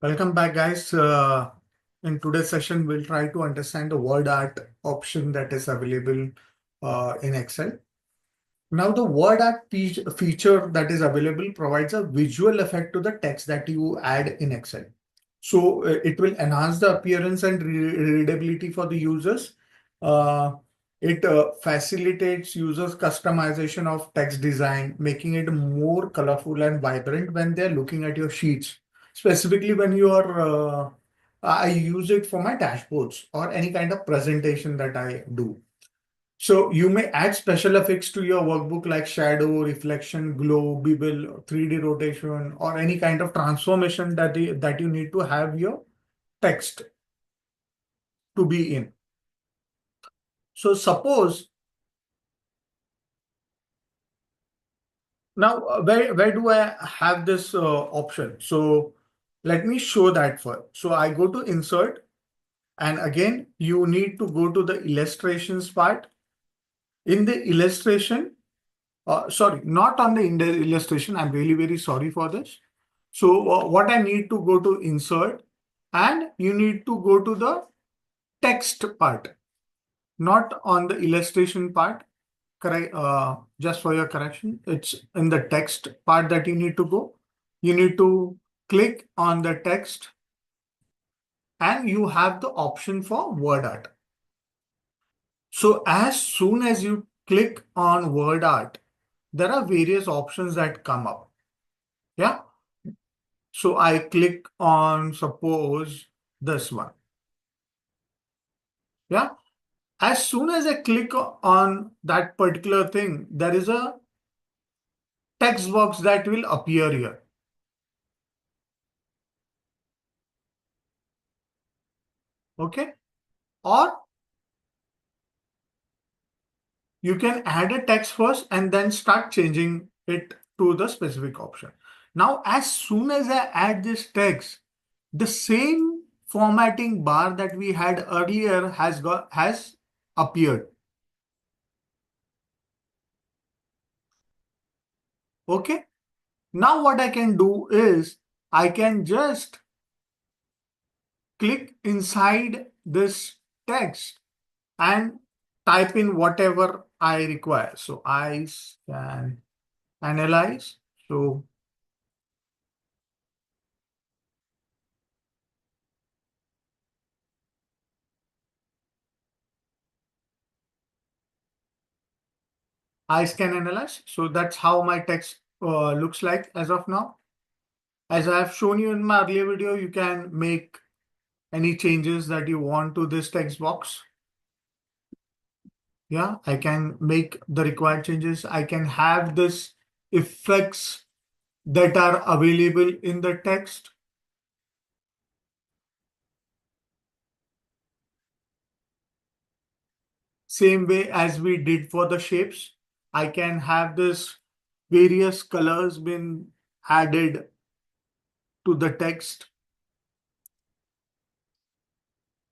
Welcome back, guys. In today's session, we'll try to understand the word art option that is available in Excel. Now, the word art feature that is available provides a visual effect to the text that you add in Excel. So it will enhance the appearance and readability for the users. Uh, it facilitates users customization of text design, making it more colorful and vibrant when they're looking at your sheets. Specifically, when you are, I use it for my dashboards or any kind of presentation that I do. So you may add special effects to your workbook like shadow, reflection, glow, bevel, 3D rotation, or any kind of transformation that you need to have your text to be in. So suppose now where do I have this option? So let me show that first. So I go to insert, and again you need to go to the illustrations part. In the illustration, sorry, not on the illustration. I'm really very sorry for this. So what I need to go to insert, and you need to go to the text part, not on the illustration part. Correct. Just for your correction, it's in the text part that you need to go. You need to click on the text, and you have the option for word art. So as soon as you click on word art, there are various options that come up. Yeah. So I click on, suppose, this one. Yeah. As soon as I click on that particular thing, there is a text box that will appear here. Okay. Or you can add a text first and then start changing it to the specific option. Now, as soon as I add this text, the same formatting bar that we had earlier has appeared. Okay. Now what I can do is I can just click inside this text and type in whatever I require. So I can analyze. So I can analyze. So that's how my text looks like as of now. As I have shown you in my earlier video, you can make any changes that you want to this text box. Yeah, I can make the required changes. I can have this effects that are available in the text. Same way as we did for the shapes, I can have this various colors been added to the text.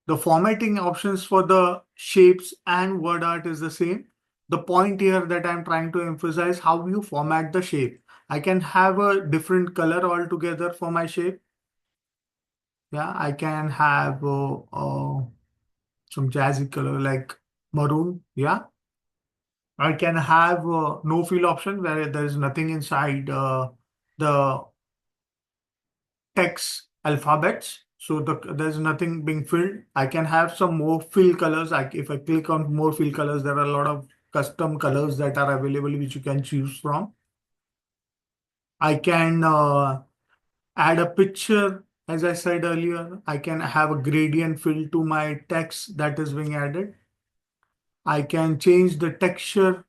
The formatting options for the shapes and word art is the same. The point here that I'm trying to emphasize how you format the shape. I can have a different color altogether for my shape. Yeah, I can have some jazzy color like maroon. Yeah. I can have no fill option where there is nothing inside the text alphabets. So there's nothing being filled. I can have some more fill colors. If I click on more fill colors, there are a lot of custom colors that are available which you can choose from. I can add a picture. As I said earlier, I can have a gradient fill to my text that is being added. I can change the texture.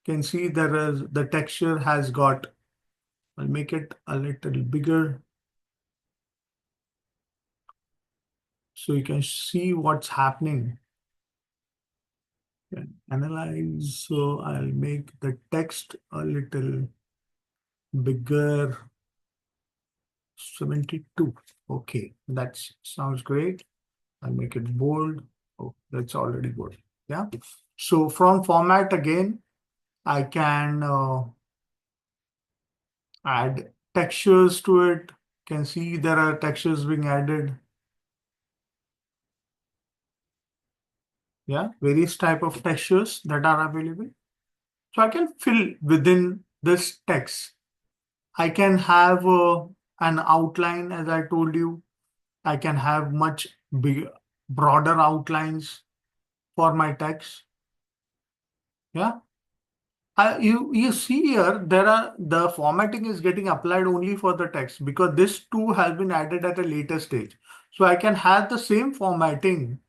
Can see there is the texture has got. I'll make it a little bigger so you can see what's happening. Analyze. So I'll make the text a little bigger. 72. Okay, that sounds great. I'll make it bold. Oh, that's already good. Yeah. So from format again, I can add textures to it, Can see there are textures being added. Yeah, various type of textures that are available. So I can fill within this text. I can have an outline, as I told you. I can have much big, broader outlines for my text. Yeah. You see here, the formatting is getting applied only for the text because this too has been added at a later stage. So I can have the same formatting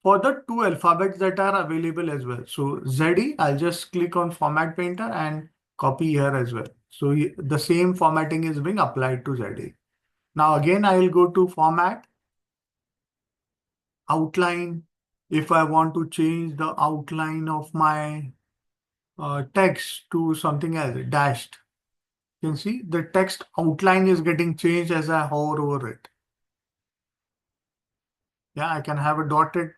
for the two alphabets that are available as well. So ZE, I'll just click on Format Painter and copy here as well. So the same formatting is being applied to ZE. Now again, I will go to Format, Outline. If I want to change the outline of my text to something else, dashed. You can see the text outline is getting changed as I hover over it. Yeah, I can have a dotted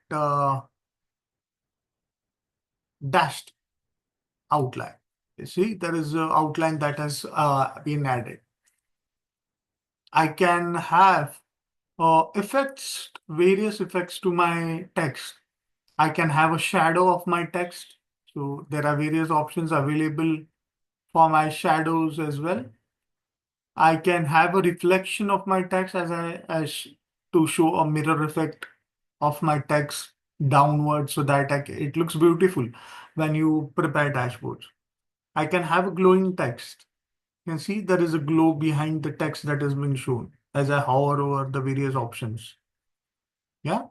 dashed outline. You see, there is an outline that has been added. I can have effects, various effects to my text. I can have a shadow of my text. So there are various options available for my shadows as well. I can have a reflection of my text as to show a mirror effect of my text downward so that it looks beautiful when you prepare dashboards. I can have a glowing text. You can see there is a glow behind the text that is being shown as I hover over the various options. Yeah.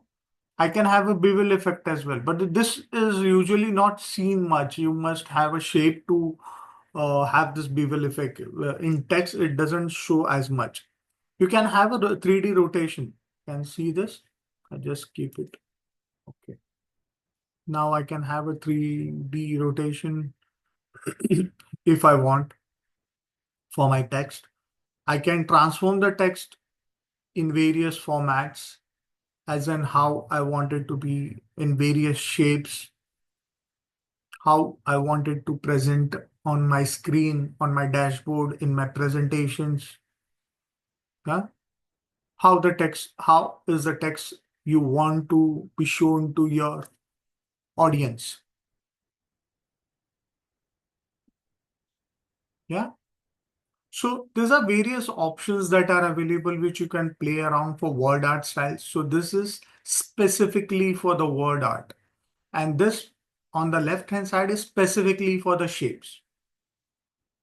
I can have a bevel effect as well, but this is usually not seen much. You must have a shape to have this bevel effect. In text, it doesn't show as much. You can have a 3D rotation. Can see this? I just keep it. Okay. Now I can have a 3D rotation if I want for my text. I can transform the text in various formats as in how I want it to be in various shapes, how I want it to present on my screen, on my dashboard, in my presentations. Yeah? How is the text you want to be shown to your audience? Yeah. So these are various options that are available which you can play around for word art styles. So this is specifically for the word art. And this on the left hand side is specifically for the shapes.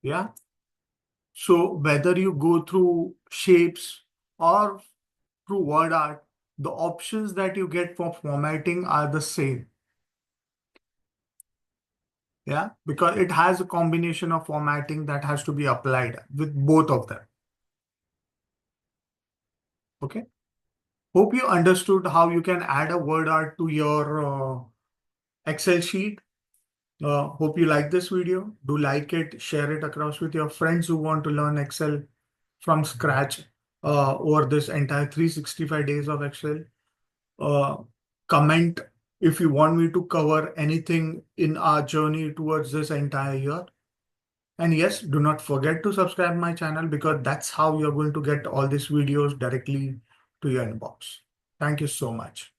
Yeah. So whether you go through shapes or through word art, the options that you get for formatting are the same. Yeah, because it has a combination of formatting that has to be applied with both of them. Okay. Hope you understood how you can add a word art to your Excel sheet. Hope you like this video. Do like it, share it across with your friends who want to learn Excel from scratch over this entire 365 days of Excel. Uh, Comment if you want me to cover anything in our journey towards this entire year. And yes, do not forget to subscribe my channel because that's how you're going to get all these videos directly to your inbox. Thank you so much.